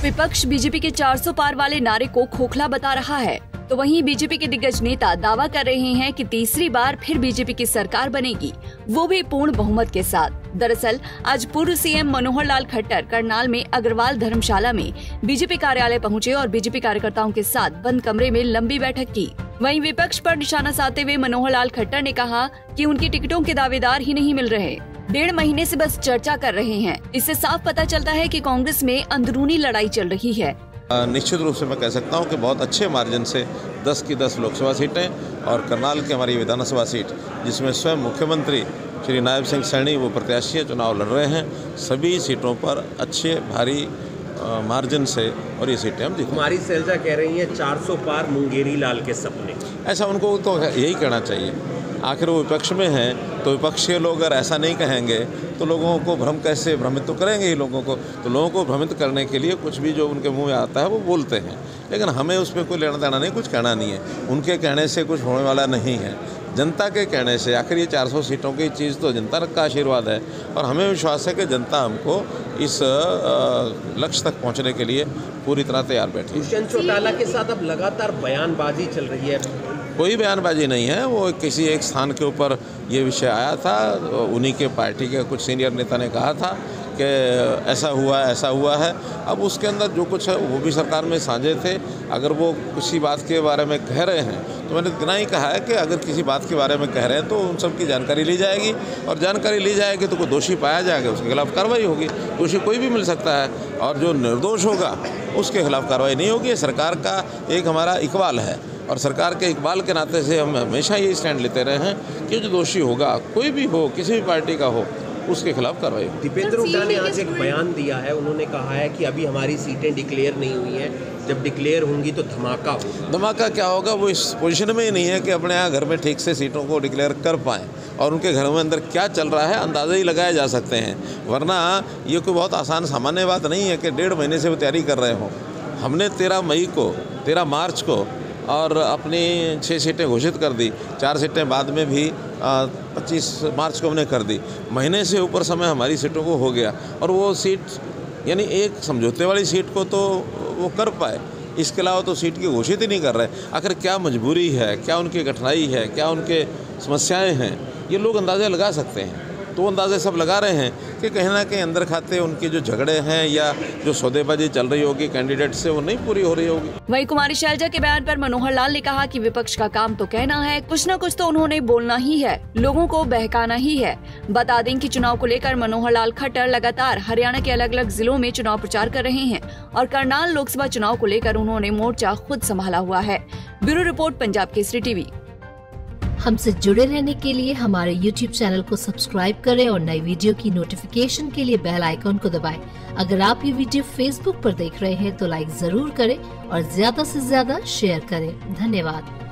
विपक्ष बीजेपी के 400 पार वाले नारे को खोखला बता रहा है, तो वहीं बीजेपी के दिग्गज नेता दावा कर रहे हैं कि तीसरी बार फिर बीजेपी की सरकार बनेगी, वो भी पूर्ण बहुमत के साथ। दरअसल आज पूर्व सीएम मनोहर लाल खट्टर करनाल में अग्रवाल धर्मशाला में बीजेपी कार्यालय पहुंचे और बीजेपी कार्यकर्ताओं के साथ बंद कमरे में लंबी बैठक की। वहीं विपक्ष पर निशाना साधते हुए मनोहर लाल खट्टर ने कहा कि उनकी टिकटों के दावेदार ही नहीं मिल रहे, 1.5 महीने से बस चर्चा कर रहे हैं। इससे साफ पता चलता है कि कांग्रेस में अंदरूनी लड़ाई चल रही है। निश्चित रूप से मैं कह सकता हूं कि बहुत अच्छे मार्जिन से 10 की 10 लोकसभा सीटें और करनाल की हमारी विधानसभा सीट, जिसमें स्वयं मुख्यमंत्री श्री नायब सिंह सैनी वो प्रत्याशी चुनाव लड़ रहे हैं, सभी सीटों पर अच्छे भारी मार्जिन से और ये सीटें हम जीतेंगे। कुमारी सैलजा कह रही हैं 400 पार मुंगेरी लाल के सपने। ऐसा उनको तो यही कहना चाहिए, आखिर वो विपक्ष में हैं तो विपक्षी लोग अगर ऐसा नहीं कहेंगे तो लोगों को भ्रमित तो करेंगे ही लोगों को। तो लोगों को भ्रमित करने के लिए कुछ भी जो उनके मुंह में आता है वो बोलते हैं, लेकिन हमें उसमें कोई लेना देना नहीं, कुछ कहना नहीं है। उनके कहने से कुछ होने वाला नहीं है, जनता के कहने से। आखिर ये 400 सीटों की चीज़ तो जनता का आशीर्वाद है और हमें विश्वास है कि जनता हमको इस लक्ष्य तक पहुंचने के लिए पूरी तरह तैयार बैठी है। दुष्यंत चौटाला के साथ अब लगातार बयानबाजी चल रही है। कोई बयानबाजी नहीं है, वो किसी एक स्थान के ऊपर ये विषय आया था, उन्हीं के पार्टी के कुछ सीनियर नेता ने कहा था कि ऐसा हुआ है। अब उसके अंदर जो कुछ है वो भी सरकार में साझे थे। अगर वो किसी बात के बारे में कह रहे हैं तो मैंने इतना ही कहा है कि अगर किसी बात के बारे में कह रहे हैं तो उन सब की जानकारी ली जाएगी, और जानकारी ली जाएगी तो कोई दोषी पाया जाएगा, उसके खिलाफ कार्रवाई होगी। दोषी कोई भी मिल सकता है और जो निर्दोष होगा उसके खिलाफ कार्रवाई नहीं होगी। सरकार का एक हमारा इकबाल है और सरकार के इकबाल के नाते से हम हमेशा ये स्टैंड लेते रहे हैं कि जो दोषी होगा, कोई भी हो, किसी भी पार्टी का हो, उसके खिलाफ कार्रवाई हो। दीपेंद्र हुड्डा ने आज एक बयान दिया है, उन्होंने कहा है कि अभी हमारी सीटें डिक्लेयर नहीं हुई हैं, जब डिक्लेयर होंगी तो धमाका होगा। धमाका क्या होगा, वो इस पोजीशन में ही नहीं है कि अपने यहाँ घर में ठीक से सीटों को डिक्लेयर कर पाएँ, और उनके घरों में अंदर क्या चल रहा है अंदाज़ा ही लगाए जा सकते हैं। वरना ये कोई बहुत आसान सामान्य बात नहीं है कि 1.5 महीने से वो तैयारी कर रहे हों। हमने 13 मार्च को और अपनी 6 सीटें घोषित कर दी, 4 सीटें बाद में भी 25 मार्च को हमने कर दी। महीने से ऊपर समय हमारी सीटों को हो गया, और वो सीट यानी एक समझौते वाली सीट को तो वो कर पाए, इसके अलावा तो सीट की घोषित ही नहीं कर रहे। आखिर क्या मजबूरी है, क्या उनकी कठिनाई है, क्या उनके समस्याएं हैं, ये लोग अंदाज़े लगा सकते हैं। तो अंदाजे सब लगा रहे हैं कि कहीं ना कहीं अंदर खाते उनके जो झगड़े हैं या जो सौदेबाजी चल रही होगी कैंडिडेट से, वो नहीं पूरी हो रही होगी। वहीं कुमारी सैलजा के बयान पर मनोहर लाल ने कहा कि विपक्ष का काम तो कहना है, कुछ न कुछ तो उन्होंने बोलना ही है, लोगों को बहकाना ही है। बता दें कि चुनाव को लेकर मनोहर लाल खट्टर लगातार हरियाणा के अलग अलग जिलों में चुनाव प्रचार कर रहे हैं और करनाल लोकसभा चुनाव को लेकर उन्होंने मोर्चा खुद संभाला हुआ है। Bureau report, Punjab Kesari TV. हमसे जुड़े रहने के लिए हमारे YouTube चैनल को सब्सक्राइब करें और नई वीडियो की नोटिफिकेशन के लिए बेल आइकॉन को दबाएं। अगर आप ये वीडियो Facebook पर देख रहे हैं तो लाइक जरूर करें और ज्यादा से ज्यादा शेयर करें। धन्यवाद।